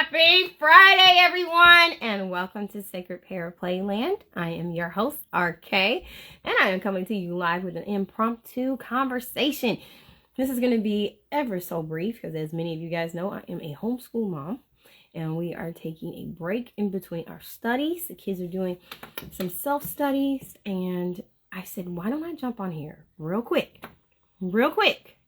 Happy Friday, everyone, and welcome to Sacred Pair Playland. I am your host, RK, and I am coming to you live with an impromptu conversation. This is going to be ever so brief because, as many of you guys know, I am a homeschool mom, and we are taking a break in between our studies. The kids are doing some self-studies, and I said, why don't I jump on here real quick,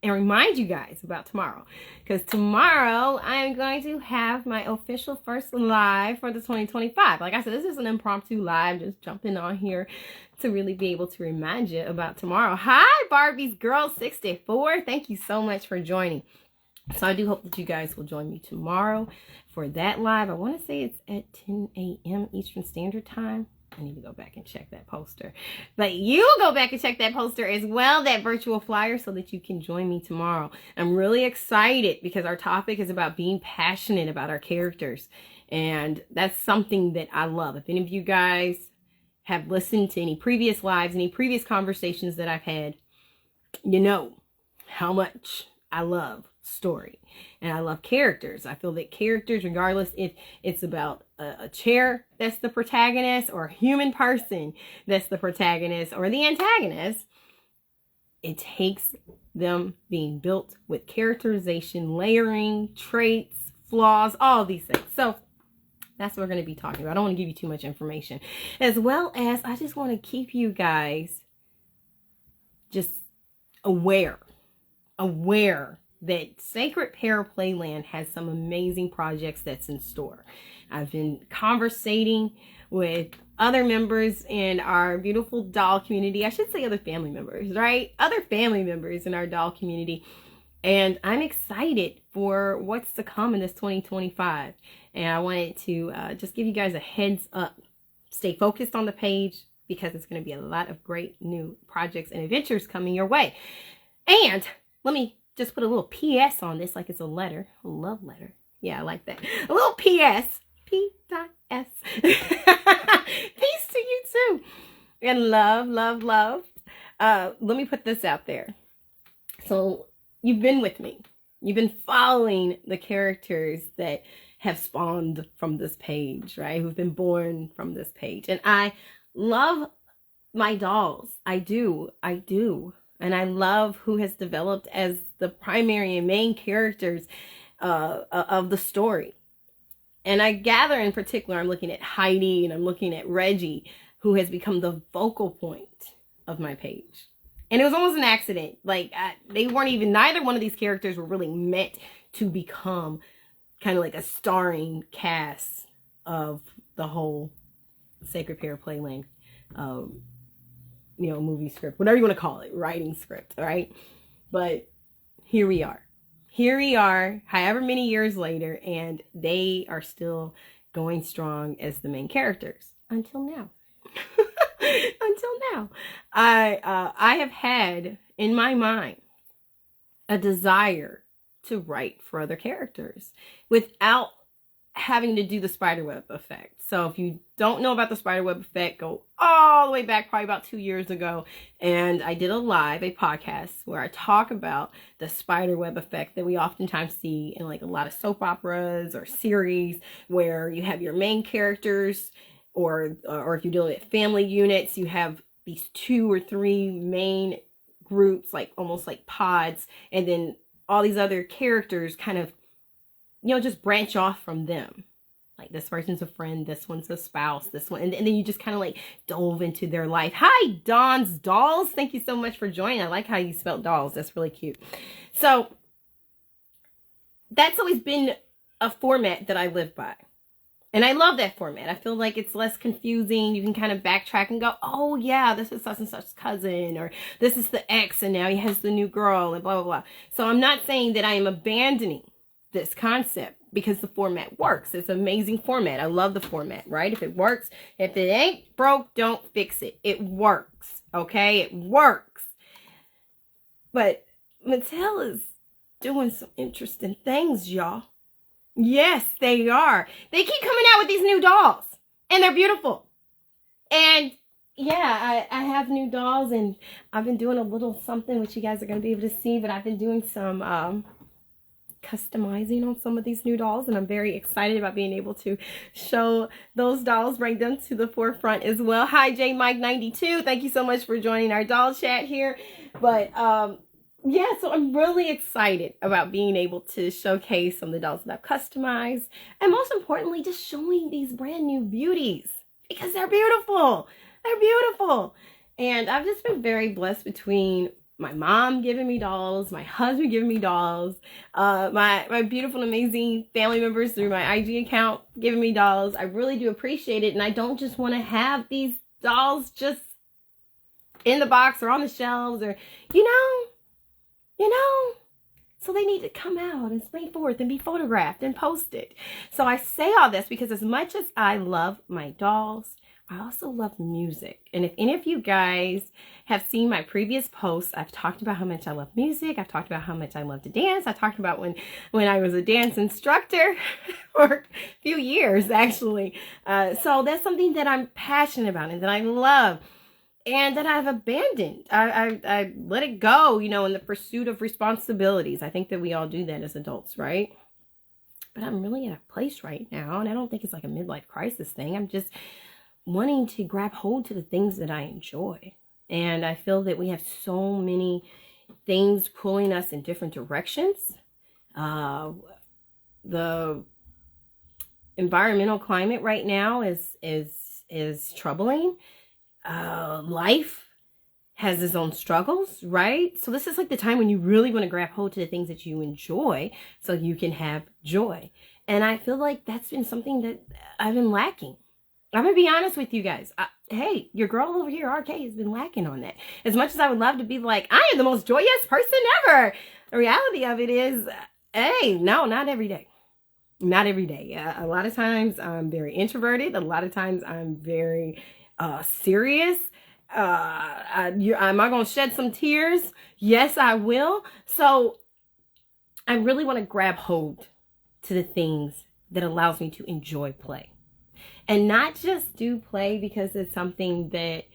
and remind you guys about tomorrow, because tomorrow I am going to have my official first live for the 2025. Like I said, this is an impromptu live, just jumping on here to really be able to remind you about tomorrow. Hi, Barbie's Girl 64. Thank you so much for joining. So I do hope that you guys will join me tomorrow for that live. I want to say it's at 10 a.m. Eastern Standard Time. I need to go back and check that poster. But you go back and check that poster as well, that virtual flyer, so that you can join me tomorrow. I'm really excited because our topic is about being passionate about our characters. And that's something that I love. If any of you guys have listened to any previous lives, any previous conversations that I've had, you know how much I love story and I love characters. I feel that characters, regardless if it's about a chair that's the protagonist or a human person that's the protagonist or the antagonist, it takes them being built with characterization, layering, traits, flaws, all of these things. So that's what we're going to be talking about. I don't want to give you too much information, as well as I just want to keep you guys just aware that Sacred Pair Playland has some amazing projects that's in store. I've been conversating with other members in our beautiful doll community. I should say other family members, right? Other family members in our doll community. And I'm excited for what's to come in this 2025. And I wanted to just give you guys a heads up. Stay focused on the page because it's going to be a lot of great new projects and adventures coming your way. And let me just put a little PS on this, like it's a letter, a love letter. Yeah, I like that. A little PS, P.S. Peace to you too. And love, love, love. Let me put this out there. So you've been with me. You've been following the characters that have spawned from this page, right? Who've been born from this page. And I love my dolls. I do. And I love who has developed as the primary and main characters of the story. And I gather in particular, I'm looking at Heidi and I'm looking at Reggie, who has become the focal point of my page. And it was almost an accident. Like, they weren't even, neither one of these characters were really meant to become kind of like a starring cast of the whole Sacred Pair Playland movie script, whatever you want to call it, writing script, all right? But here we are, however many years later, and they are still going strong as the main characters until now. I have had in my mind a desire to write for other characters without having to do the spiderweb effect. So if you don't know about the spiderweb effect, go all the way back probably about 2 years ago. And I did a podcast where I talk about the spiderweb effect that we oftentimes see in like a lot of soap operas or series, where you have your main characters, or if you're dealing with family units, you have these 2 or 3 main groups, like almost like pods, and then all these other characters kind of, just branch off from them. Like, this person's a friend, this one's a spouse, this one, and then you just kind of like dove into their life. Hi, Dawn's Dolls. Thank you so much for joining. I like how you spelled dolls. That's really cute. So that's always been a format that I live by. And I love that format. I feel like it's less confusing. You can kind of backtrack and go, oh yeah, this is such and such cousin, or this is the ex, and now he has the new girl, and blah, blah, blah. So I'm not saying that I am abandoning this concept, because the format works. It's an amazing format. I love the format, right? If it works, if it ain't broke, don't fix it. It works, okay? It works. But Mattel is doing some interesting things, y'all. Yes, they are. They keep coming out with these new dolls, and they're beautiful. And yeah, I have new dolls, and I've been doing a little something which you guys are going to be able to see, but I've been doing some customizing on some of these new dolls, and I'm very excited about being able to show those dolls, bring them to the forefront as well. Hi, J Mike 92. Thank you so much for joining our doll chat here. But yeah, so I'm really excited about being able to showcase some of the dolls that I've customized, and most importantly, just showing these brand new beauties because they're beautiful. They're beautiful. And I've just been very blessed between my mom giving me dolls, my husband giving me dolls, my beautiful and amazing family members through my IG account giving me dolls. I really do appreciate it. And I don't just want to have these dolls just in the box or on the shelves or, you know. So they need to come out and spring forth and be photographed and posted. So I say all this because as much as I love my dolls, I also love music. And if any of you guys have seen my previous posts, I've talked about how much I love music. I've talked about how much I love to dance. I talked about when I was a dance instructor for a few years, actually. So that's something that I'm passionate about and that I love and that I've abandoned. I let it go, in the pursuit of responsibilities. I think that we all do that as adults, right? But I'm really at a place right now, and I don't think it's like a midlife crisis thing. I'm just wanting to grab hold to the things that I enjoy. And I feel that we have so many things pulling us in different directions. The environmental climate right now is troubling. Life has its own struggles, right? So this is like the time when you really want to grab hold to the things that you enjoy so you can have joy. And I feel like that's been something that I've been lacking. I'm going to be honest with you guys. Hey, your girl over here, RK, has been lacking on that. As much as I would love to be like, I am the most joyous person ever. The reality of it is, hey, no, not every day. Not every day. A lot of times I'm very introverted. A lot of times I'm very serious. Am I going to shed some tears? Yes, I will. So I really want to grab hold to the things that allows me to enjoy play. And not just do play because it's something that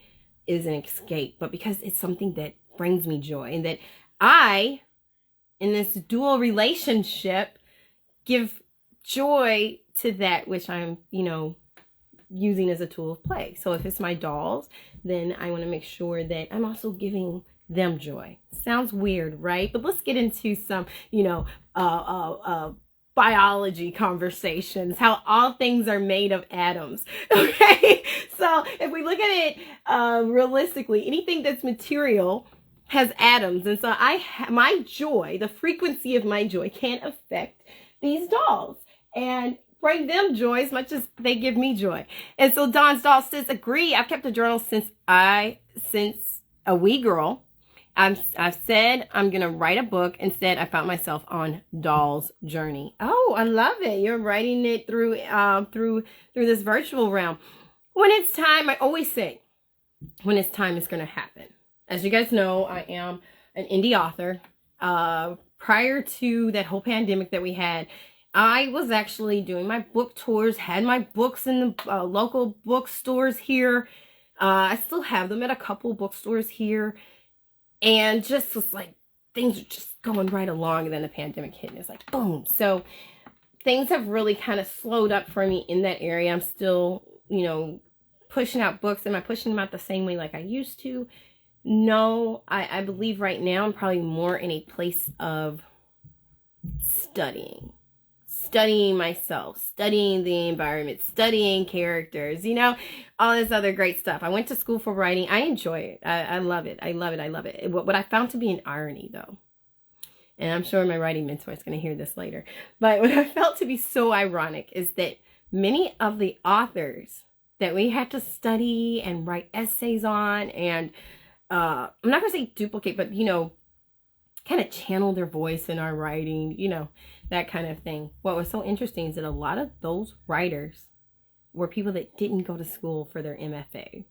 is an escape, but because it's something that brings me joy. And that I, in this dual relationship, give joy to that which I'm, using as a tool of play. So if it's my dolls, then I want to make sure that I'm also giving them joy. Sounds weird, right? But let's get into some, biology conversations, how all things are made of atoms. Okay, so if we look at it realistically, anything that's material has atoms, and so my joy, the frequency of my joy, can affect these dolls and bring them joy as much as they give me joy. And so Dawn's doll says, agree. I've kept a journal since a wee girl. I've said I'm going to write a book. Instead, I found myself on Doll's journey. Oh, I love it. You're writing it through this virtual realm. When it's time, I always say, when it's time, it's going to happen. As you guys know, I am an indie author. Prior to that whole pandemic that we had, I was actually doing my book tours, had my books in the local bookstores here. I still have them at a couple bookstores here. And just was like, things are just going right along. And then the pandemic hit and it's like, boom. So things have really kind of slowed up for me in that area. I'm still, pushing out books. Am I pushing them out the same way like I used to? No, I believe right now I'm probably more in a place of studying myself, studying the environment, studying characters, all this other great stuff. I went to school for writing. I enjoy it. I love it. I love it. I love it. What I found to be an irony, though, and I'm sure my writing mentor is going to hear this later, but what I felt to be so ironic is that many of the authors that we had to study and write essays on, and I'm not going to say duplicate, but, kind of channel their voice in our writing, that kind of thing. What was so interesting is that a lot of those writers were people that didn't go to school for their MFA.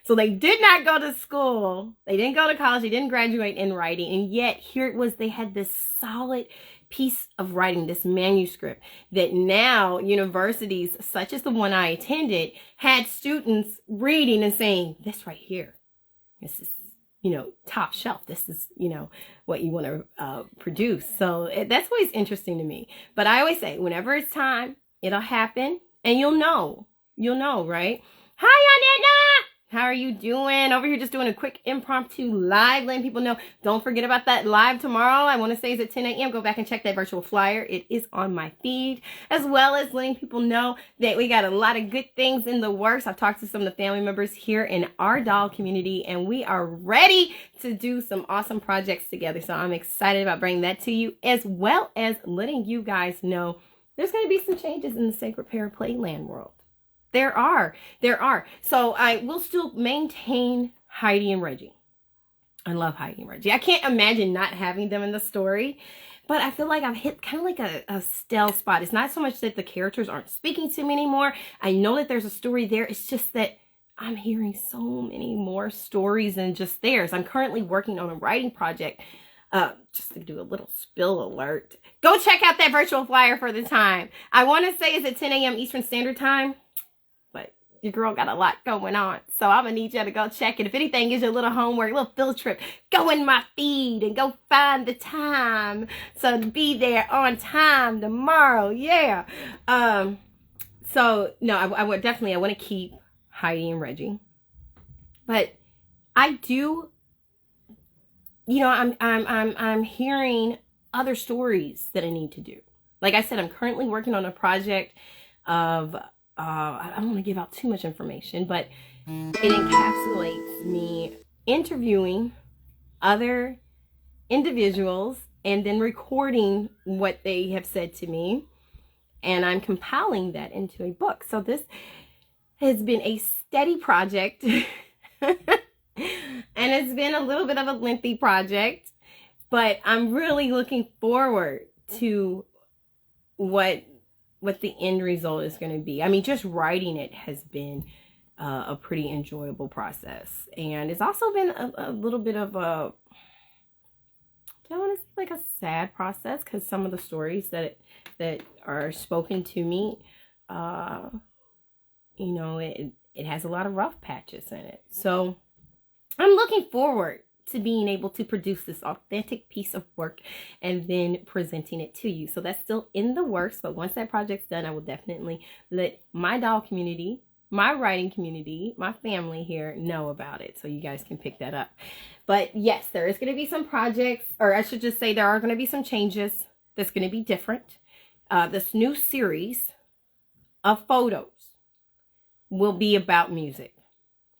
So they did not go to school. They didn't go to college. They didn't graduate in writing. And yet here it was, they had this solid piece of writing, this manuscript that now universities such as the one I attended had students reading and saying, this right here, this is top shelf. This is, what you want to produce. So that's always interesting to me. But I always say, whenever it's time, it'll happen, and you'll know, right? Hi, Anetta! How are you doing? Over here just doing a quick impromptu live, letting people know. Don't forget about that live tomorrow. I want to say it's at 10 a.m. Go back and check that virtual flyer. It is on my feed, as well as letting people know that we got a lot of good things in the works. I've talked to some of the family members here in our doll community, and we are ready to do some awesome projects together. So I'm excited about bringing that to you, as well as letting you guys know there's going to be some changes in the Sacred Pair Playland world. There are. So I will still maintain Heidi and Reggie. I love Heidi and Reggie. I can't imagine not having them in the story, but I feel like I've hit kind of like a stale spot. It's not so much that the characters aren't speaking to me anymore. I know that there's a story there. It's just that I'm hearing so many more stories than just theirs. I'm currently working on a writing project. Just to do a little spill alert. Go check out that virtual flyer for the time. I want to say it's at 10 a.m. Eastern Standard Time. Your girl got a lot going on, so I'm gonna need you to go check it. If anything, is your little homework, little field trip. Go in my feed and go find the time, so to be there on time tomorrow. Yeah. So no, I would definitely. I want to keep Heidi and Reggie, but I do. I'm hearing other stories that I need to do. Like I said, I'm currently working on a project of. I don't want to give out too much information, but it encapsulates me interviewing other individuals and then recording what they have said to me. And I'm compiling that into a book. So this has been a steady project. And it's been a little bit of a lengthy project. But I'm really looking forward to what the end result is going to be. I mean, just writing it has been a pretty enjoyable process. And it's also been a little bit of a, I want to say like a sad process, because some of the stories that are spoken to me, it has a lot of rough patches in it. So I'm looking forward to being able to produce this authentic piece of work and then presenting it to you. So that's still in the works, but once that project's done, I will definitely let my doll community, my writing community, my family here know about it, so you guys can pick that up. But yes, there is going to be some projects, or I should just say there are going to be some changes that's going to be different. This new series of photos will be about music,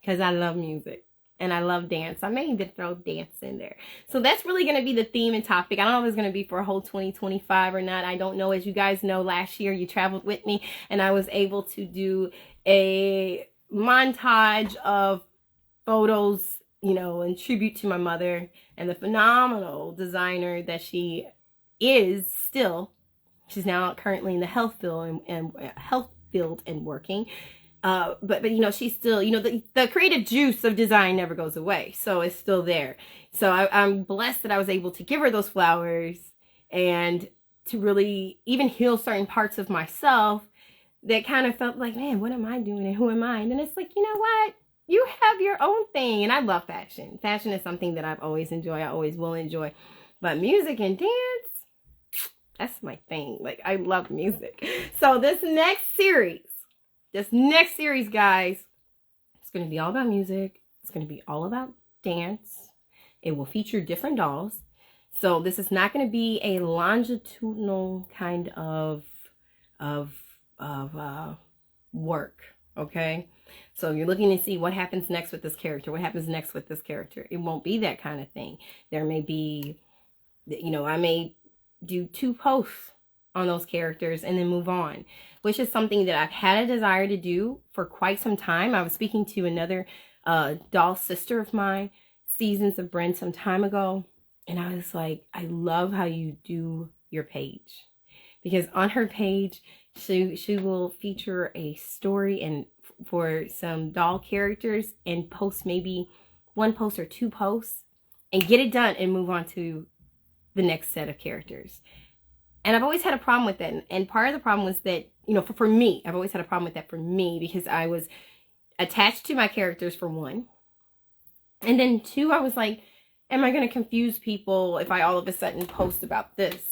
because I love music. And I love dance. I may even throw dance in there. So that's really going to be the theme and topic. I don't know if it's going to be for a whole 2025 or not. I don't know. As you guys know, last year you traveled with me, and I was able to do a montage of photos, in tribute to my mother and the phenomenal designer that she is still. She's now currently in the health field and working. But she's still, the creative juice of design never goes away. So it's still there. So I'm blessed that I was able to give her those flowers and to really even heal certain parts of myself that kind of felt like, man, what am I doing and who am I? And then it's like, you know what? You have your own thing. And I love fashion. Fashion is something that I've always enjoyed. I always will enjoy. But music and dance, that's my thing. Like, I love music. So this next series, guys, it's going to be all about music. It's going to be all about dance. It will feature different dolls. So this is not going to be a longitudinal kind of work. Okay. So you're looking to see what happens next with this character. What happens next with this character? It won't be that kind of thing. There may be, I may do 2 posts on those characters and then move on, which is something that I've had a desire to do for quite some time. I was speaking to another doll sister of mine, Seasons of Bryn, some time ago, and I was like, I love how you do your page, because on her page she will feature a story and for some doll characters and post maybe 1 post or 2 posts and get it done and move on to the next set of characters. And I've always had a problem with that. And part of the problem was that, for me, I've always had a problem with that for me, because I was attached to my characters for one. And then 2, I was like, am I going to confuse people if I all of a sudden post about this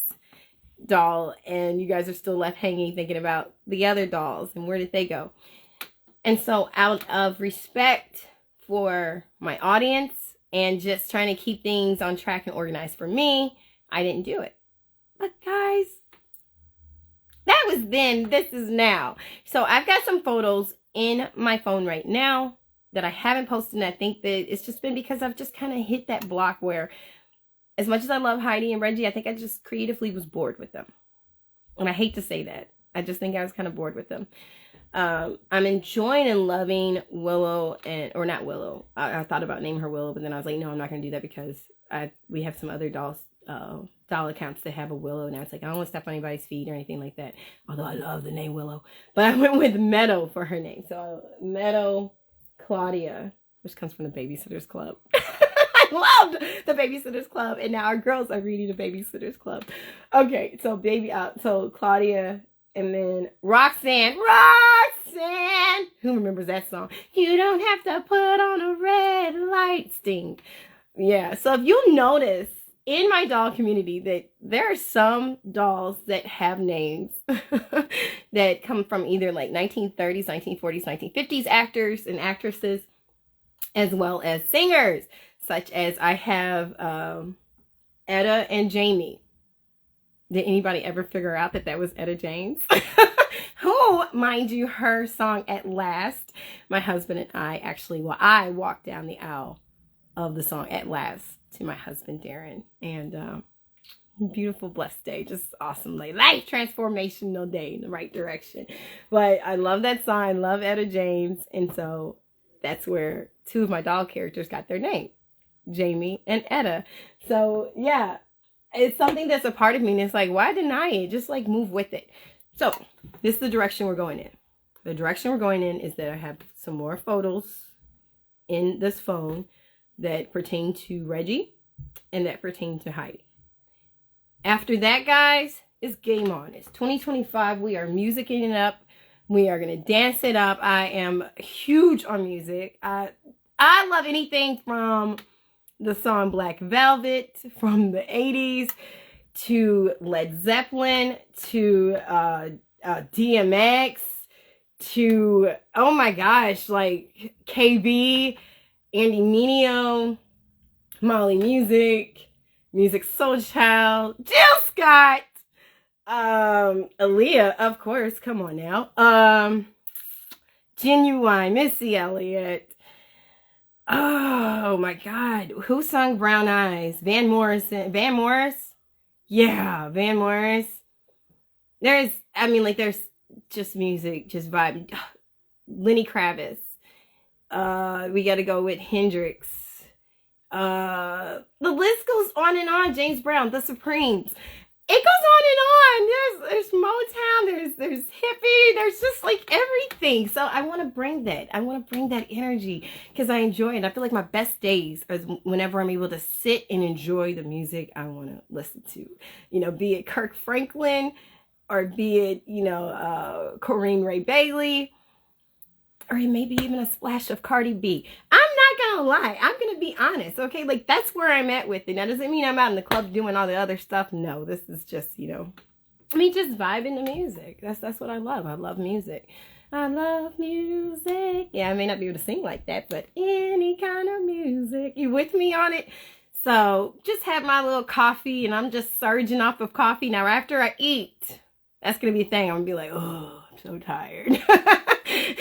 doll and you guys are still left hanging thinking about the other dolls and where did they go? And so out of respect for my audience and just trying to keep things on track and organized for me, I didn't do it. But guys, that was then, this is now. So I've got some photos in my phone right now that I haven't posted, and I think that it's just been because I've just kind of hit that block where, as much as I love Heidi and Reggie, I think I just creatively was bored with them. And I hate to say that. I just think I was kind of bored with them. I'm enjoying and loving Willow, or not Willow. I thought about naming her Willow, but then I was like, no, I'm not going to do that because we have some other doll accounts that have a Willow. Now it's like, I don't want to step on anybody's feet or anything like that. Although I love the name Willow. But I went with Meadow for her name. So Meadow Claudia, which comes from the Babysitter's Club. I loved the Babysitter's Club, and now our girls are reading the Babysitter's Club. Okay, so so Claudia, and then Roxanne, who remembers that song? You don't have to put on a red light, Sting. Yeah, so if you'll notice in my doll community that there are some dolls that have names that come from either like 1930s, 1940s, 1950s actors and actresses, as well as singers, such as I have Etta and Jamie. Did anybody ever figure out that was Etta James? Who, mind you, her song At Last, my husband and I actually, I walked down the aisle of the song At Last to my husband, Darren. And beautiful, blessed day. Just awesome. Like, life transformational day in the right direction. But I love that song. I love Etta James. And so that's where 2 of my doll characters got their name, Jamie and Etta. So yeah, it's something that's a part of me, and it's like, why deny it? Just like move with it. So this is the direction we're going in. The direction we're going in is that I have some more photos in this phone that pertain to Reggie and that pertain to Heidi. After that, guys, it's game on. It's 2025. We are musicking it up. We are going to dance it up. I am huge on music. I love anything from the song Black Velvet from the 80s to Led Zeppelin to DMX to, oh my gosh, like KB, Andy Mineo, Molly Music Soul Child, Jill Scott, Aaliyah, of course, come on now, Genuine, Missy Elliott. Oh my God, who sung Brown Eyes? Van Morris? Yeah, Van Morris. There's just music, just vibe. Lenny Kravitz. We got to go with Hendrix. The list goes on and on. James Brown, The Supremes. It goes on and on. There's Motown, there's hippie, there's just like everything. So I want to bring that. I want to bring that energy because I enjoy it. I feel like my best days is whenever I'm able to sit and enjoy the music I want to listen to. You know, be it Kirk Franklin or be it, you know, Corinne Ray Bailey, or maybe even a splash of Cardi B. I'm not gonna lie. I'm gonna be honest, okay? Like, that's where I'm at with it. Now, does it mean I'm out in the club doing all the other stuff? No, this is just, you know, me just vibing to music. That's what I love. I love music. I love music. Yeah, I may not be able to sing like that, but any kind of music. You with me on it? So, just have my little coffee, and I'm just surging off of coffee. Now, after I eat, that's gonna be a thing. I'm gonna be like, oh, I'm so tired.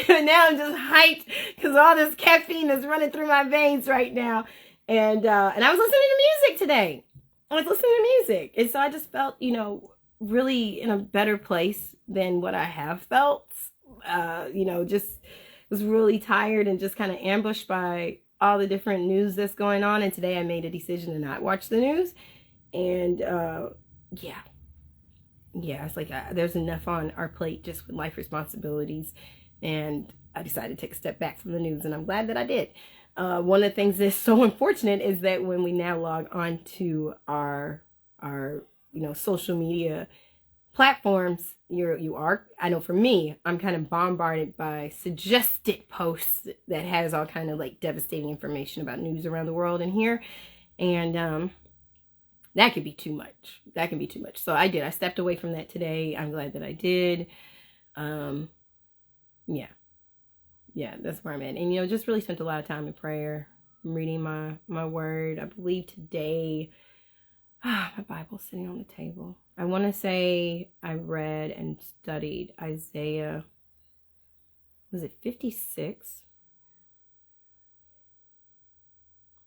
And now I'm just hyped because all this caffeine is running through my veins right now. And I was listening to music today. And so I just felt, you know, really in a better place than what I have felt. You know, just was really tired and just kind of ambushed by all the different news that's going on. And today I made a decision to not watch the news. And yeah, it's like there's enough on our plate just with life responsibilities. And I decided to take a step back from the news, and I'm glad that I did. One of the things that's so unfortunate is that when we now log on to our you know, social media platforms, you are, I know for me, I'm kind of bombarded by suggested posts that has all kind of like devastating information about news around the world and here. And that could be too much. That can be too much. So I stepped away from that today. I'm glad that I did. Yeah, that's where I'm at. And, just really spent a lot of time in prayer. I'm reading my word. I believe today, my Bible's sitting on the table. I want to say I read and studied Isaiah, was it 56?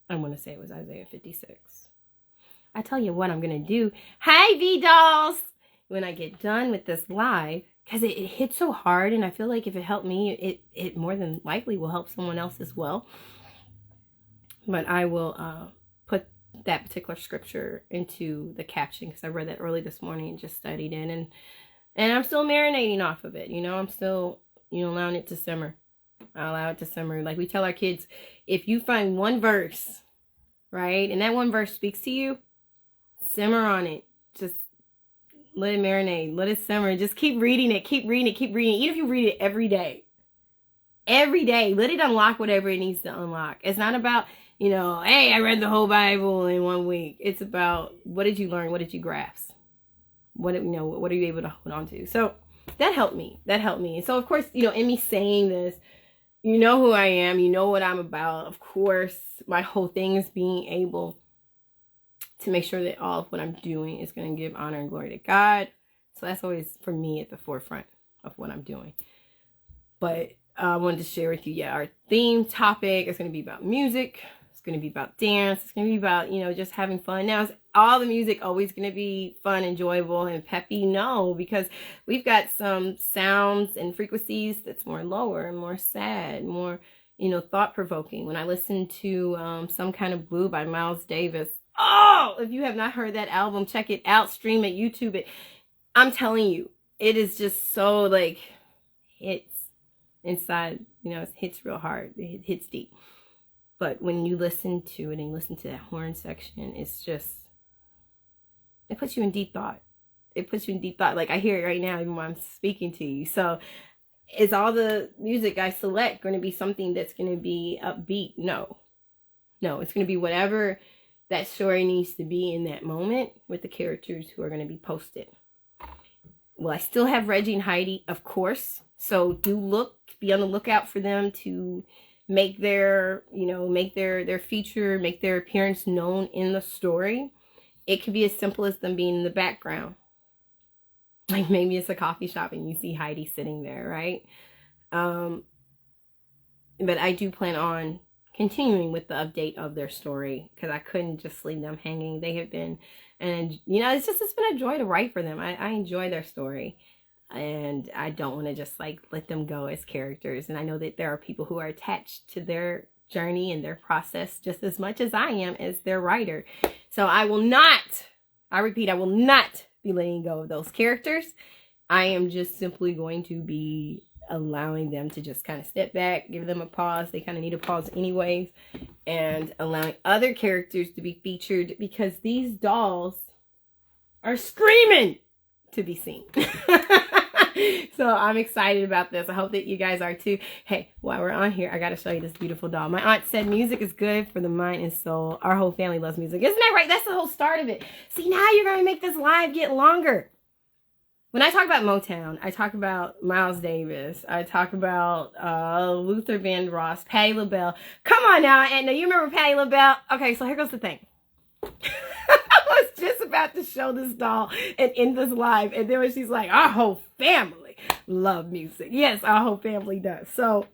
I want to say it was Isaiah 56. I tell you what I'm going to do. Hi, V-Dolls! When I get done with this live, because it hit so hard, and I feel like if it helped me, it more than likely will help someone else as well. But I will put that particular scripture into the caption, because I read that early this morning and just studied it, and I'm still marinating off of it. I'm still allowing it to simmer. I allow it to simmer. Like we tell our kids, if you find one verse, right, and that one verse speaks to you, simmer on it. Just let it marinate. Let it simmer. Just keep reading it. Keep reading it. Keep reading it. Even if you read it every day. Every day. Let it unlock whatever it needs to unlock. It's not about, hey, I read the whole Bible in 1 week. It's about, what did you learn? What did you grasp? What are you able to hold on to? So that helped me. And so, of course, in me saying this, you know who I am. You know what I'm about. Of course, my whole thing is being able to make sure that all of what I'm doing is going to give honor and glory to God. So that's always, for me, at the forefront of what I'm doing. But I wanted to share with you, our theme topic is going to be about music. It's going to be about dance. It's going to be about, just having fun. Now, is all the music always going to be fun, enjoyable, and peppy? No, because we've got some sounds and frequencies that's more lower and more sad, more, thought-provoking. When I listen to Some Kind of Blue by Miles Davis, oh, if you have not heard that album, check it out, stream it, YouTube it. I'm telling you, it is just so hits inside, it hits real hard. It hits deep. But when you listen to it and you listen to that horn section, it's just, it puts you in deep thought. Like I hear it right now, even when I'm speaking to you. So is all the music I select going to be something that's going to be upbeat? No, it's going to be whatever that story needs to be in that moment with the characters who are going to be posted. Will I still have Reggie and Heidi? Of course. So be on the lookout for them to make their feature, make their appearance known in the story. It could be as simple as them being in the background. Like maybe it's a coffee shop and you see Heidi sitting there, right? But I do plan on continuing with the update of their story, because I couldn't just leave them hanging. They have been, and it's been a joy to write for them. I enjoy their story, and I don't want to just let them go as characters. And I know that there are people who are attached to their journey and their process just as much as I am as their writer. So I repeat, I will not be letting go of those characters. I am just simply going to be allowing them to just kind of step back, give them a pause. They kind of need a pause anyways, and allowing other characters to be featured, because these dolls are screaming to be seen. So I'm excited about this. I hope that you guys are too. Hey, while we're on here, I got to show you this beautiful doll. My aunt said music is good for the mind and soul. Our whole family loves music. Isn't that right? That's the whole start of it. See, now you're going to make this live get longer. When I talk about Motown, I talk about Miles Davis. I talk about Luther Vandross, Patti LaBelle. Come on now, Edna, you remember Patti LaBelle? Okay, so here goes the thing. I was just about to show this doll and end this live, and then when she's like, our whole family love music. Yes, our whole family does. So,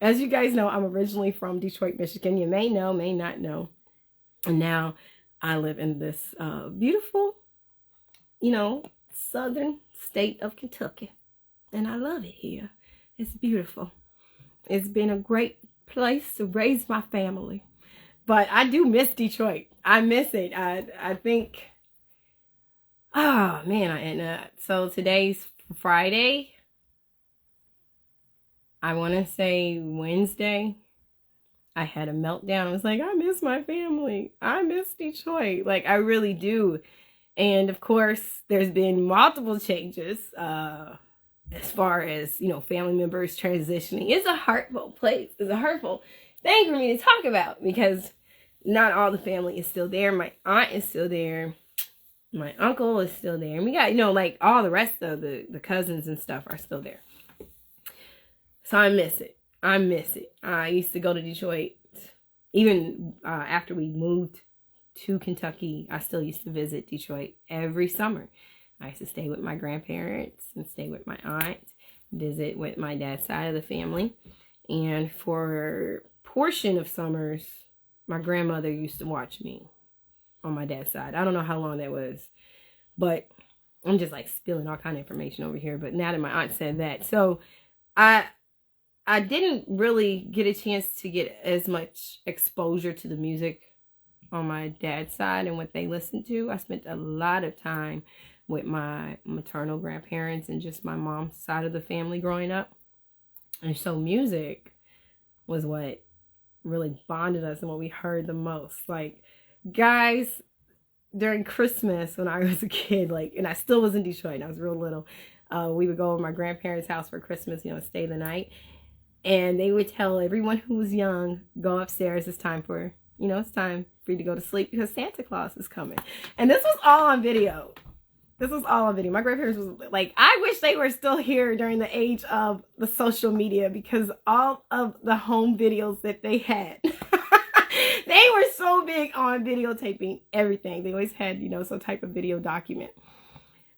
as you guys know, I'm originally from Detroit, Michigan. You may know, may not know. And now I live in this beautiful, southern state of Kentucky, and I love it here. It's beautiful. It's been a great place to raise my family, but I do miss Detroit. I miss it. I think, oh man, and so today's Friday. I want to say Wednesday, I had a meltdown. I was like, I miss my family. I miss Detroit. Like, I really do. And of course, there's been multiple changes as far as, family members transitioning. It's a hurtful place. It's a hurtful thing for me to talk about because not all the family is still there. My aunt is still there. My uncle is still there. And we got, like all the rest of the cousins and stuff are still there. So I miss it. I used to go to Detroit. Even after we moved to Kentucky, I still used to visit Detroit every summer. I used to stay with my grandparents and stay with my aunt, visit with my dad's side of the family. And for a portion of summers, my grandmother used to watch me on my dad's side. I don't know how long that was, but I'm just like spilling all kind of information over here. But now that my aunt said that, so I didn't really get a chance to get as much exposure to the music on my dad's side and what they listened to. I spent a lot of time with my maternal grandparents and just my mom's side of the family growing up. And so music was what really bonded us and what we heard the most. Like, guys, during Christmas when I was a kid, and I still was in Detroit and I was real little, we would go over to my grandparents' house for Christmas, stay the night. And they would tell everyone who was young, go upstairs, it's time for you to go to sleep because Santa Claus is coming. And this was all on video. My grandparents was like, I wish they were still here during the age of the social media because all of the home videos that they had, they were so big on videotaping everything. They always had, some type of video document.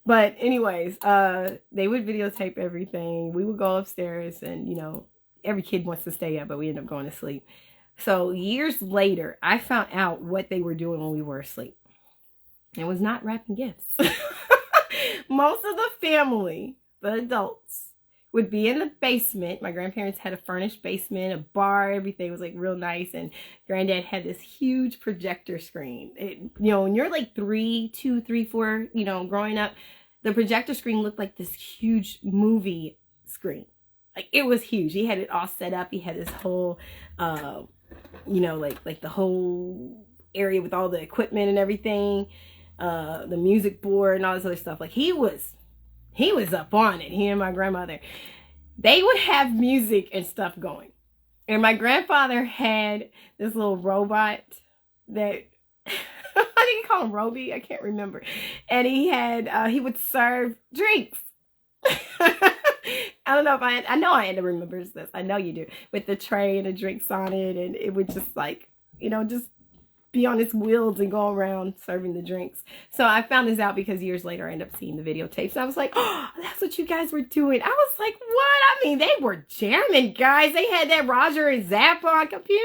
But anyways, they would videotape everything. We would go upstairs and, every kid wants to stay up, but we end up going to sleep. So years later, I found out what they were doing when we were asleep. It was not wrapping gifts. Most of the family, the adults, would be in the basement. My grandparents had a furnished basement, a bar, everything was like real nice. And granddad had this huge projector screen. When you're like 3, 2, 3, 4, growing up, the projector screen looked like this huge movie screen. Like, it was huge. He had it all set up. He had this whole, like the whole area with all the equipment and everything, the music board and all this other stuff. Like, he was up on it. He and my grandmother, they would have music and stuff going. And my grandfather had this little robot that, I think he called him Roby. I can't remember. And he would serve drinks. I don't know if I know Anna remembers this. I know you do. With the tray and the drinks on it. And it would just just be on its wheels and go around serving the drinks. So I found this out because years later I ended up seeing the videotapes. I was like, oh, that's what you guys were doing. I was like, what? I mean, they were jamming, guys. They had that Roger and Zapp on Computer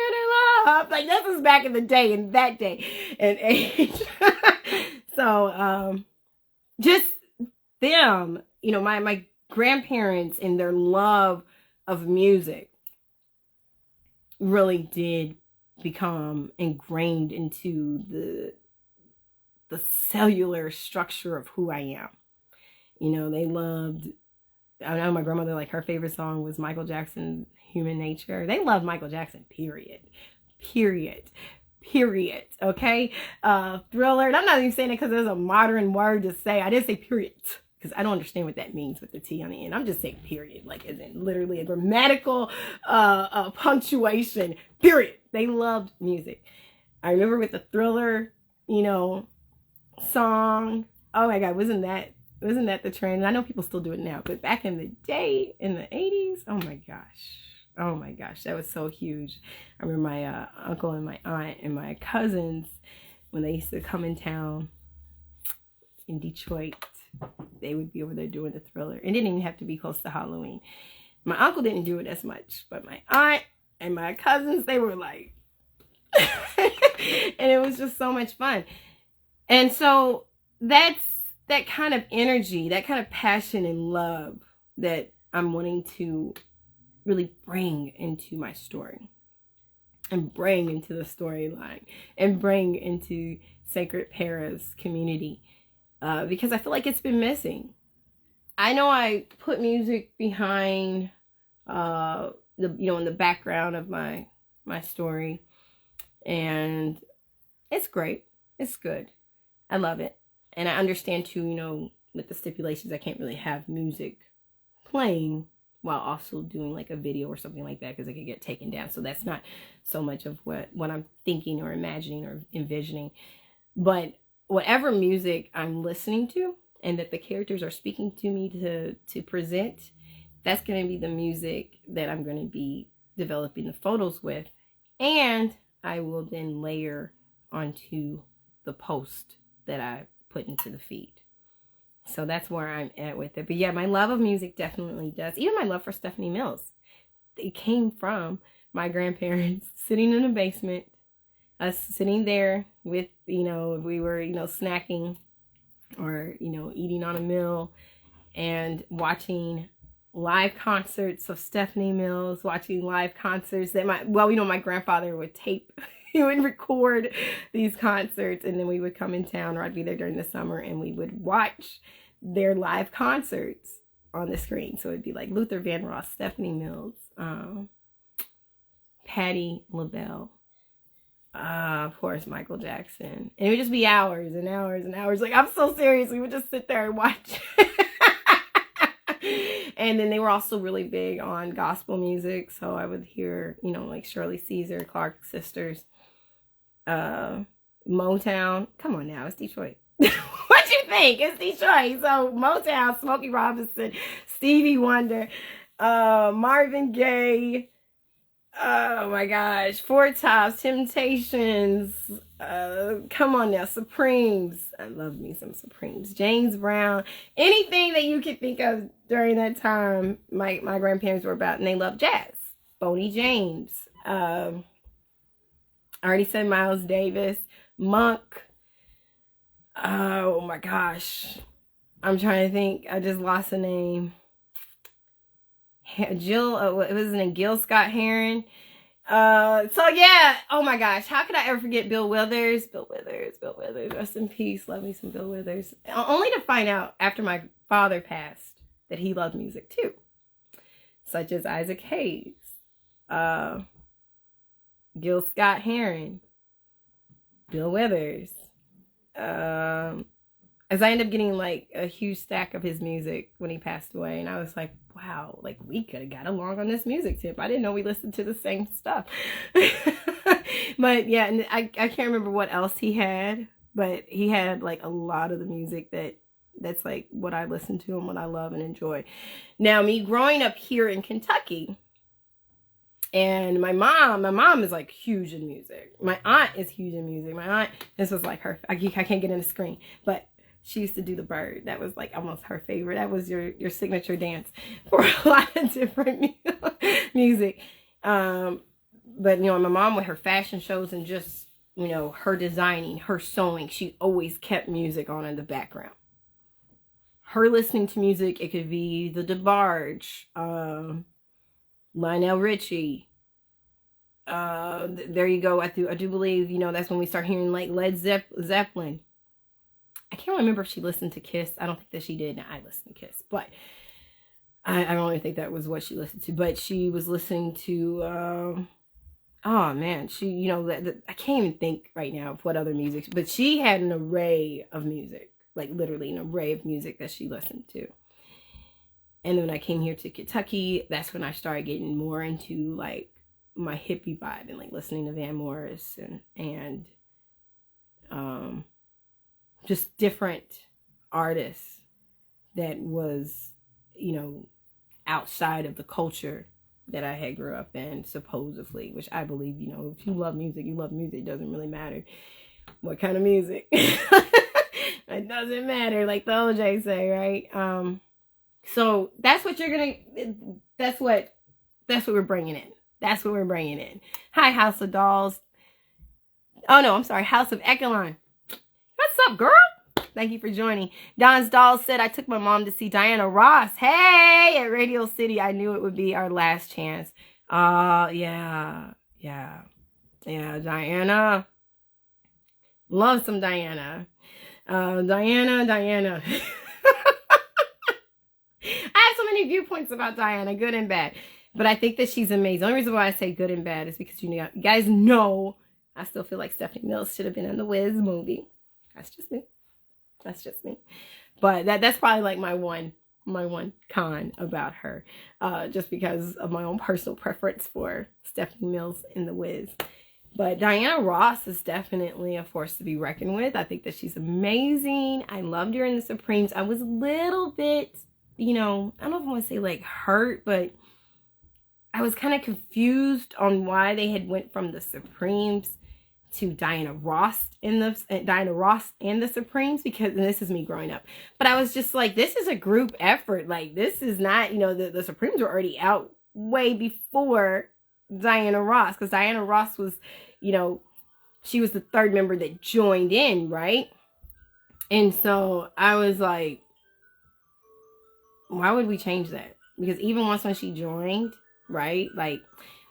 Love. Like, this was back in the day, in that day and age. So, just them, my grandparents and their love of music really did become ingrained into the cellular structure of who I am. They loved, I know my grandmother, like, her favorite song was Michael Jackson's Human Nature. They loved Michael Jackson, period. Okay? Thriller, and I'm not even saying it because there's a modern word to say. I didn't say period because I don't understand what that means with the T on the end. I'm just saying period, like as in literally a grammatical punctuation, period. They loved music. I remember with the Thriller, song. Oh my God, wasn't that the trend? I know people still do it now, but back in the day, in the 80s, oh my gosh, that was so huge. I remember my uncle and my aunt and my cousins, when they used to come in town in Detroit, they would be over there doing the Thriller. It didn't even have to be close to Halloween. My uncle didn't do it as much, but my aunt and my cousins, they were like, and it was just so much fun. And so that's that kind of energy, that kind of passion and love that I'm wanting to really bring into my story and bring into the storyline and bring into Sacred Para's community. Because I feel like it's been missing. I know I put music behind in the background of my story, and it's great. It's good. I love it. And I understand too, you know, with the stipulations, I can't really have music playing while also doing like a video or something like that, because it could get taken down. So that's not so much of what I'm thinking or imagining or envisioning. But whatever music I'm listening to and that the characters are speaking to me to present, that's going to be the music that I'm going to be developing the photos with. And I will then layer onto the post that I put into the feed. So that's where I'm at with it. But yeah, my love of music definitely does. Even my love for Stephanie Mills. It came from my grandparents sitting in the basement, us sitting there with, you know, we were, you know, snacking or, you know, eating on a meal and watching live concerts of Stephanie Mills, watching live concerts that my grandfather would tape. He would record these concerts, and then we would come in town, or I'd be there during the summer, and we would watch their live concerts on the screen. So it'd be like Luther Vandross, Stephanie Mills, Patti LaBelle, of course, Michael Jackson. And it would just be hours and hours and hours. Like, I'm so serious. We would just sit there and watch. And then they were also really big on gospel music. So I would hear, you know, like Shirley Caesar, Clark Sisters, Motown. Come on now, it's Detroit. What you think? It's Detroit. So Motown, Smokey Robinson, Stevie Wonder, Marvin Gaye. Oh my gosh, Four Tops, Temptations. Come on now, Supremes. I love me some Supremes. James Brown. Anything that you could think of during that time, my grandparents were about, and they loved jazz. Boney James. I already said Miles Davis. Monk. Oh my gosh. I'm trying to think. I just lost a name. Jill, what was his name? Gil Scott Heron. So yeah, oh my gosh, how could I ever forget Bill Withers? Bill Withers, rest in peace. Love me some Bill Withers. Only to find out after my father passed that he loved music too, such as Isaac Hayes, Gil Scott Heron, Bill Withers. As I ended up getting like a huge stack of his music when he passed away, and I was like, wow, like we could have got along on this music tip. I didn't know we listened to the same stuff. But yeah, and I can't remember what else he had, but he had like a lot of the music that's like what I listen to and what I love and enjoy. Now, me growing up here in Kentucky, and my mom is like huge in music. My aunt is huge in music. My aunt, this was like her, I can't get in the screen, but she used to do the bird. That was like almost her favorite. That was your signature dance for a lot of different music. But, you know, my mom with her fashion shows and just, you know, her designing, her sewing, she always kept music on in the background. Her listening to music, it could be the DeBarge, Lionel Richie. There you go. I do believe, you know, that's when we start hearing like Led Zeppelin. I can't remember if she listened to Kiss. I don't think that she did. Now, I listened to Kiss, but I don't even think that was what she listened to. But she was listening to, oh man, she, you know, I can't even think right now of what other music, but she had an array of music, like literally an array of music that she listened to. And then when I came here to Kentucky, that's when I started getting more into like my hippie vibe and like listening to Van Morrison and just different artists that was, you know, outside of the culture that I had grew up in, supposedly, which I believe, you know, if you love music, you love music. It doesn't really matter what kind of music. It doesn't matter, like the OJ say, right? So that's what that's what we're bringing in. That's what we're bringing in. Hi, House of Dolls. Oh no, I'm sorry, House of Echelon. What's up, girl? Thank you for joining. Don's Dolls said, I took my mom to see Diana Ross. Hey, at Radio City. I knew it would be our last chance. Yeah, Diana. Love some Diana. Diana. I have so many viewpoints about Diana, good and bad. But I think that she's amazing. The only reason why I say good and bad is because you guys know I still feel like Stephanie Mills should have been in the Wiz movie. That's just me. That's just me. But that's probably like my one con about her, just because of my own personal preference for Stephanie Mills in The Wiz. But Diana Ross is definitely a force to be reckoned with. I think that she's amazing. I loved her in The Supremes. I was a little bit, you know, I don't know if I want to say like hurt, but I was kind of confused on why they had went from The Supremes to Diana Ross and the Supremes, because, and this is me growing up, but I was just like, this is a group effort. Like, this is not, you know, the Supremes were already out way before Diana Ross, because Diana Ross was, you know, she was the third member that joined in, right? And so I was like, why would we change that? Because even once when she joined, right, like,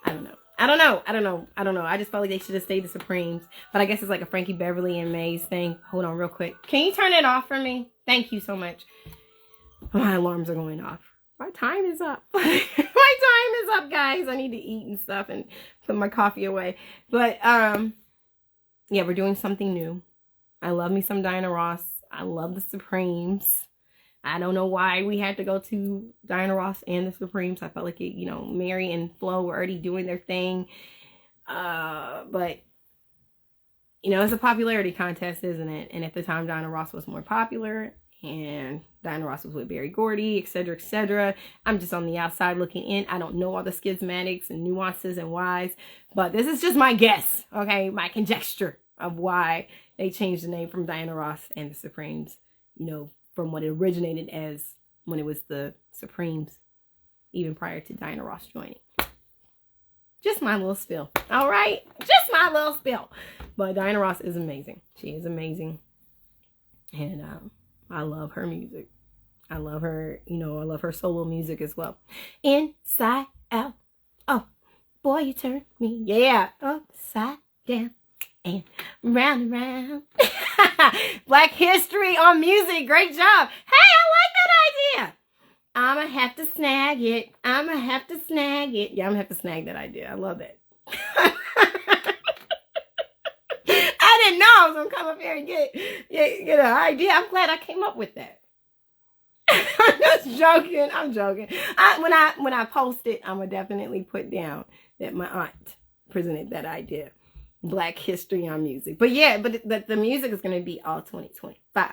I don't know. I just felt like they should have stayed the Supremes. But I guess it's like a Frankie Beverly and Maze thing. Hold on real quick. Can you turn it off for me? Thank you so much. My alarms are going off. My time is up. My time is up, guys. I need to eat and stuff and put my coffee away. But, yeah, we're doing something new. I love me some Diana Ross. I love the Supremes. I don't know why we had to go to Diana Ross and the Supremes. I felt like it, you know, Mary and Flo were already doing their thing. But, you know, it's a popularity contest, isn't it? And at the time, Diana Ross was more popular. And Diana Ross was with Berry Gordy, etc., etc. I'm just on the outside looking in. I don't know all the schismatics and nuances and whys. But this is just my guess, okay? My conjecture of why they changed the name from Diana Ross and the Supremes, you know, from what it originated as when it was the Supremes, even prior to Diana Ross joining. Just my little spill. All right? Just my little spill. But Diana Ross is amazing. She is amazing. And I love her music. I love her, you know, I love her solo music as well. Inside out. Oh, boy, you turn me. Yeah. Upside down and round and round. Black history on music. Great job. Hey, I like that idea. I'm going to have to snag it. Yeah, I'm going to have to snag that idea. I love it. I didn't know I was going to come up here and get an idea. I'm glad I came up with that. I'm just joking. I'm joking. When I post it, I'm going to definitely put down that my aunt presented that idea. Black history on music. But yeah, but the music is going to be all 2025.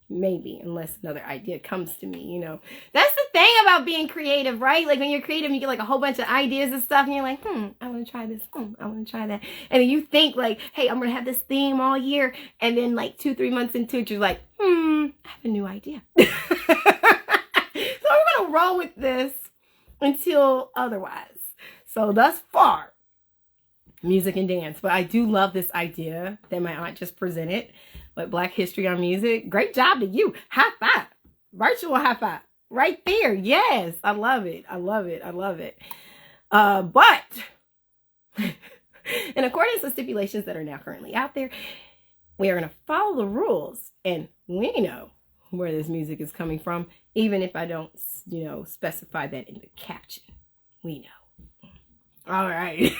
Maybe, unless another idea comes to me, you know. That's the thing about being creative, right? Like when you're creative, you get like a whole bunch of ideas and stuff, and you're like, I want to try this. I want to try that. And then you think like, hey, I'm going to have this theme all year. And then like 2-3 months into it, you're like, I have a new idea. So we're going to roll with this until otherwise. So thus far, music and dance. But I do love this idea that my aunt just presented with Black history on music. Great job to you. High five. Virtual high five. Right there. Yes. I love it. I love it. I love it. But in accordance with stipulations that are now currently out there, we are going to follow the rules. And we know where this music is coming from, even if I don't, you know, specify that in the caption. We know. All right.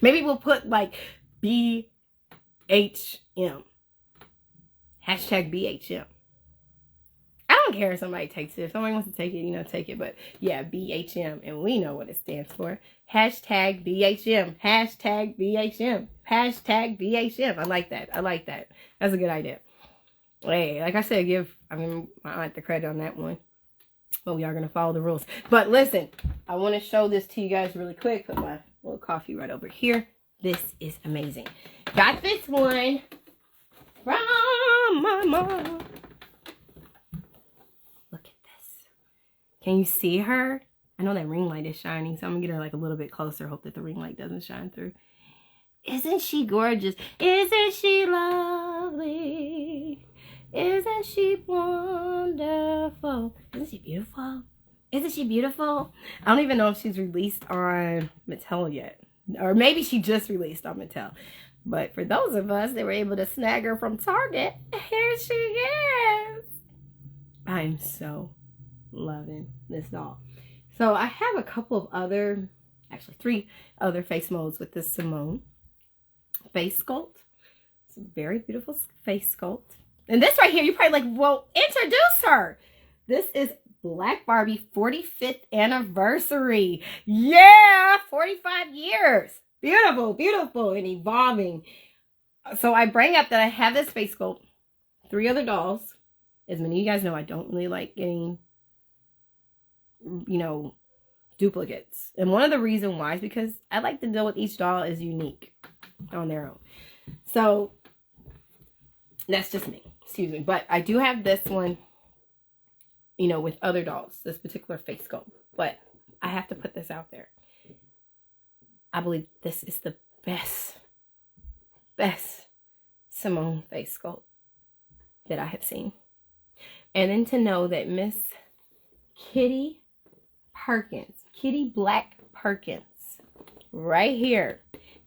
Maybe we'll put like BHM. Hashtag BHM. I don't care if somebody takes it. If somebody wants to take it, you know, take it. But yeah, BHM. And we know what it stands for. Hashtag BHM. Hashtag BHM. Hashtag BHM. I like that. I like that. That's a good idea. Hey, like I said, give my aunt the credit on that one. But we are going to follow the rules. But listen, I want to show this to you guys really quick. Put my little coffee right over here. This is amazing. Got this one from my mom. Look at this. Can you see her? I know that ring light is shining, so I'm going to get her like a little bit closer. Hope that the ring light doesn't shine through. Isn't she gorgeous? Isn't she lovely? Isn't she wonderful? Isn't she beautiful? Isn't she beautiful? I don't even know if she's released on Mattel yet. Or maybe she just released on Mattel. But for those of us that were able to snag her from Target, here she is. I'm so loving this doll. So I have a couple of other, actually 3 other face molds with this Simone face sculpt. It's a very beautiful face sculpt. And this right here, you're probably like, well, introduce her. This is Black Barbie 45th anniversary. Yeah, 45 years. Beautiful, beautiful, and evolving. So I bring up that I have this face sculpt, 3 other dolls. As many of you guys know, I don't really like getting, duplicates. And one of the reasons why is because I like to deal with each doll as unique on their own. So that's just me. Excuse me. But I do have this one, with other dolls, this particular face sculpt. But I have to put this out there. I believe this is the best Simone face sculpt that I have seen. And then to know that Miss Kitty Black Perkins, right here,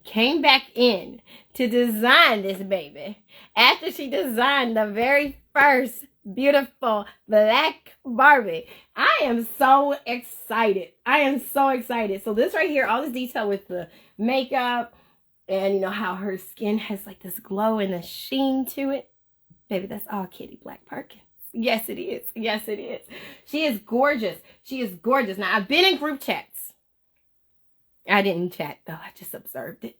came back in to design this baby after she designed the very first beautiful Black Barbie. I am so excited. So this right here, all this detail with the makeup and how her skin has like this glow and a sheen to it. Baby, that's all Kitty Black Perkins. Yes, it is. Yes, it is. She is gorgeous. She is gorgeous. Now, I've been in group chats. I didn't chat, though. I just observed it.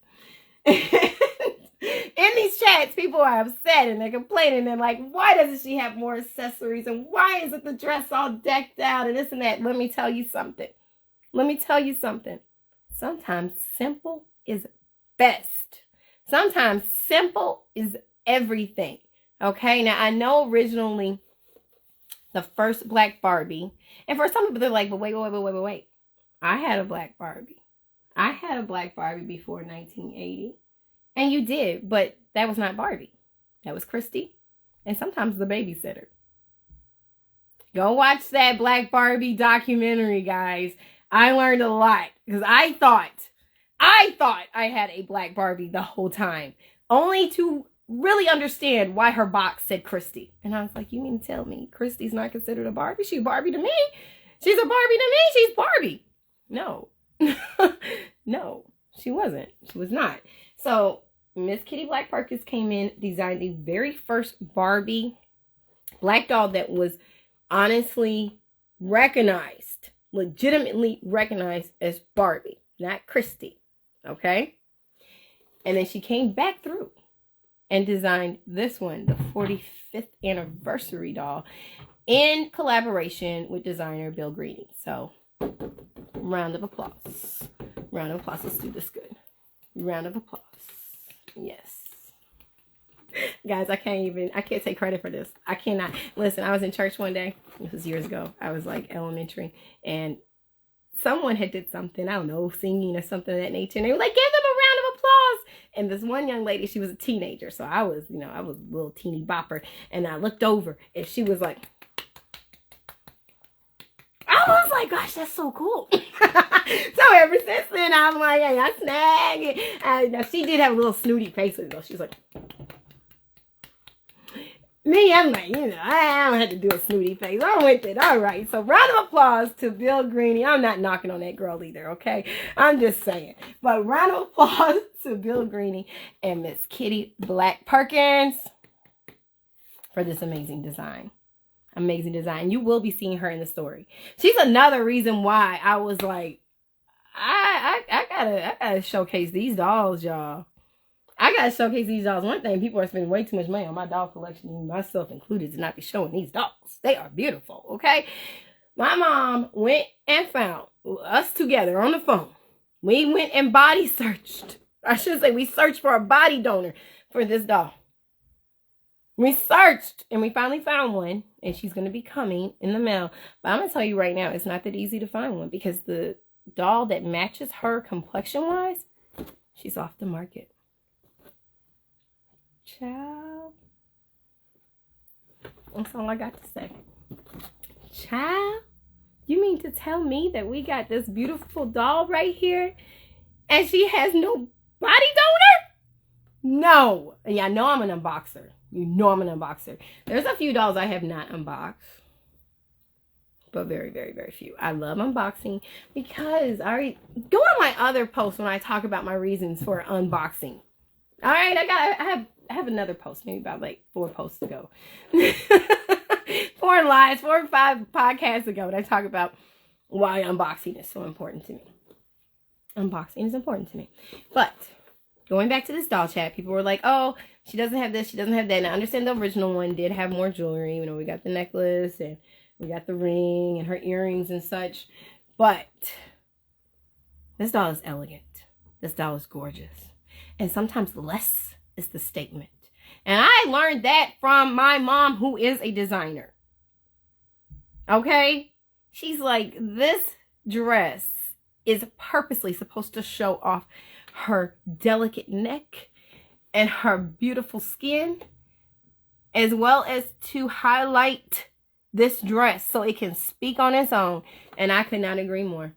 In these chats, people are upset and they're complaining. They're like, why doesn't she have more accessories? And why isn't the dress all decked out and this and that? Let me tell you something. Sometimes simple is best. Sometimes simple is everything. Okay, now I know originally the first Black Barbie, and for some people they're like, but wait. I had a Black Barbie. Before 1980. And you did, but that was not Barbie. That was Christy. And sometimes the babysitter. Go watch that Black Barbie documentary, guys. I learned a lot because I thought I had a Black Barbie the whole time, only to really understand why her box said Christy. And I was like, you mean to tell me Christy's not considered a Barbie? She's Barbie to me. She's a Barbie to me. She's Barbie. No. No, she wasn't. She was not. So Miss Kitty Black Perkins came in, designed the very first Barbie black doll that was honestly recognized, legitimately recognized as Barbie, not Christy. Okay? And then she came back through and designed this one, the 45th anniversary doll, in collaboration with designer Bill Greeny. So, round of applause. Round of applause. Let's do this good. Round of applause. Yes. Guys, I can't take credit for this. I cannot. Listen, I was in church one day. This was years ago. I was like elementary. And someone had did something, I don't know, singing or something of that nature. And they were like, give them a round of applause. And this one young lady, she was a teenager. So I was a little teeny bopper. And I looked over and she was like, I was like, gosh, that's so cool. So ever since then, I'm like, hey, I snag it. Now she did have a little snooty face with it though. She was like, me, I'm like, I don't have to do a snooty face. I went it. All right. So round of applause to Bill Greeny. I'm not knocking on that girl either, okay? I'm just saying. But round of applause to Bill Greeny and Miss Kitty Black Perkins for this amazing design. Amazing design. You will be seeing her in the story. She's another reason why I was like, I gotta showcase these dolls, y'all. I gotta showcase these dolls. One thing, people are spending way too much money on my doll collection, myself included, to not be showing these dolls. They are beautiful, okay? My mom went and found us together on the phone. We went and body searched. I should say we searched for a body donor for this doll. We searched and we finally found one, and she's going to be coming in the mail. But I'm going to tell you right now, it's not that easy to find one because the doll that matches her complexion-wise, she's off the market. Child. That's all I got to say. Child, you mean to tell me that we got this beautiful doll right here and she has no body donor? No. Yeah, I know I'm an unboxer. You know I'm an unboxer. There's a few dolls I have not unboxed, but very, very, very few. I love unboxing because go to my other post when I talk about my reasons for unboxing. All right, I have another post, maybe about like 4 posts ago. 4 or 5 podcasts ago that I talk about why unboxing is so important to me. Unboxing is important to me. But going back to this doll chat, people were like, oh, she doesn't have this, she doesn't have that. And I understand the original one did have more jewelry. You know, we got the necklace and we got the ring and her earrings and such. But this doll is elegant. This doll is gorgeous. And sometimes less is the statement. And I learned that from my mom, who is a designer. Okay? She's like, this dress is purposely supposed to show off her delicate neck and her beautiful skin, as well as to highlight this dress so it can speak on its own. And I could not agree more.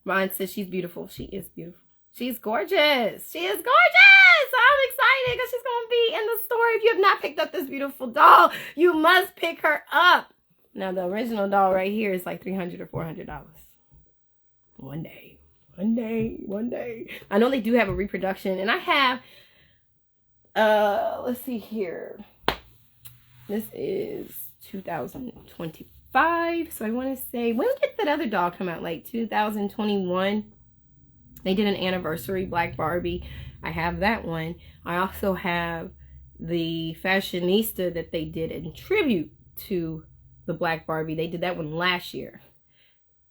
Mine says she's beautiful. She is beautiful. She's gorgeous. She is gorgeous. I'm excited because she's going to be in the store. If you have not picked up this beautiful doll, you must pick her up. Now, the original doll right here is like $300 or $400. One day. I know they do have a reproduction, and I have, let's see here. This is 2025. So I want to say, when did that other doll come out? Like 2021. They did an anniversary Black Barbie. I have that one. I also have the fashionista that they did in tribute to the Black Barbie. They did that one last year,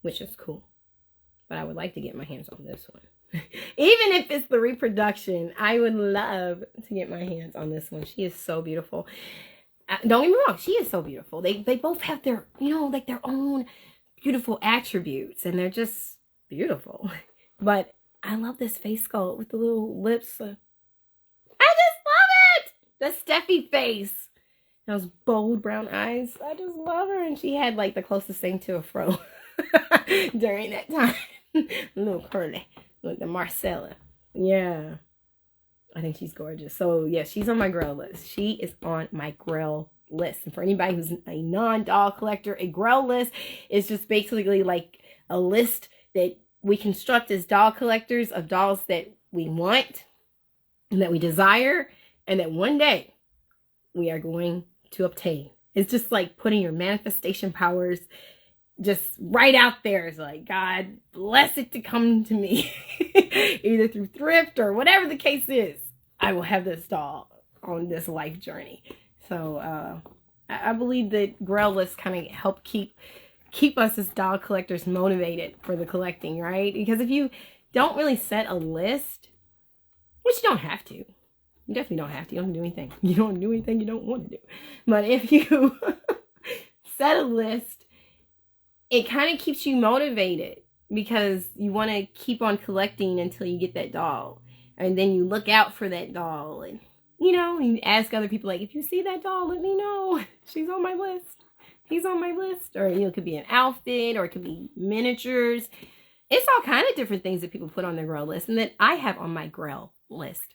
which is cool. But I would like to get my hands on this one. Even if it's the reproduction, I would love to get my hands on this one. She is so beautiful. Don't get me wrong, she is so beautiful. They both have their, you know, like their own beautiful attributes, and they're just beautiful. But I love this face sculpt with the little lips. I just love it! The Steffi face. Those bold brown eyes. I just love her. And she had like the closest thing to a fro during that time. A little curly. Like the Marcella. Yeah. I think she's gorgeous. So yeah, she's on my Grail list. She is on my Grail list. And for anybody who's a non-doll collector, a Grail list is just basically like a list that we construct as doll collectors of dolls that we want and that we desire and that one day we are going to obtain. It's just like putting your manifestation powers just right out there. It's like, God bless it to come to me either through thrift or whatever the case is. I will have this doll on this life journey. So I believe that Grail lists kind of help keep us as doll collectors motivated for the collecting, right? Because if you don't really set a list, which you don't have to, you definitely don't have to. You don't do anything. You don't do anything you don't want to do. But if you set a list, it kind of keeps you motivated because you want to keep on collecting until you get that doll. And then you look out for that doll and, you know, you ask other people, like, if you see that doll, let me know. She's on my list. He's on my list. Or, you know, it could be an outfit or it could be miniatures. It's all kind of different things that people put on their Grail list and that I have on my Grail list.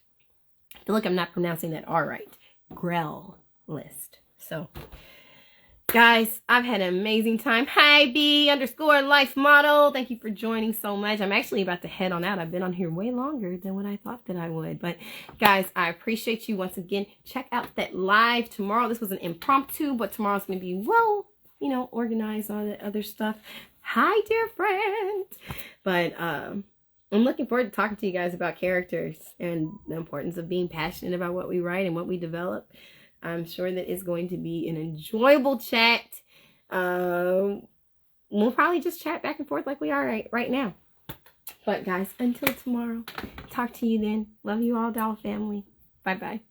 I feel like I'm not pronouncing that R right. Grail list. So, guys, I've had an amazing time. Hi, B_life model. Thank you for joining so much. I'm actually about to head on out. I've been on here way longer than what I thought that I would. But, guys, I appreciate you once again. Check out that live tomorrow. This was an impromptu, but tomorrow's going to be, well, you know, organized, all that other stuff. Hi, dear friend. But, I'm looking forward to talking to you guys about characters and the importance of being passionate about what we write and what we develop. I'm sure that it's going to be an enjoyable chat. We'll probably just chat back and forth like we are right now. But guys, until tomorrow, talk to you then. Love you all, doll family. Bye-bye.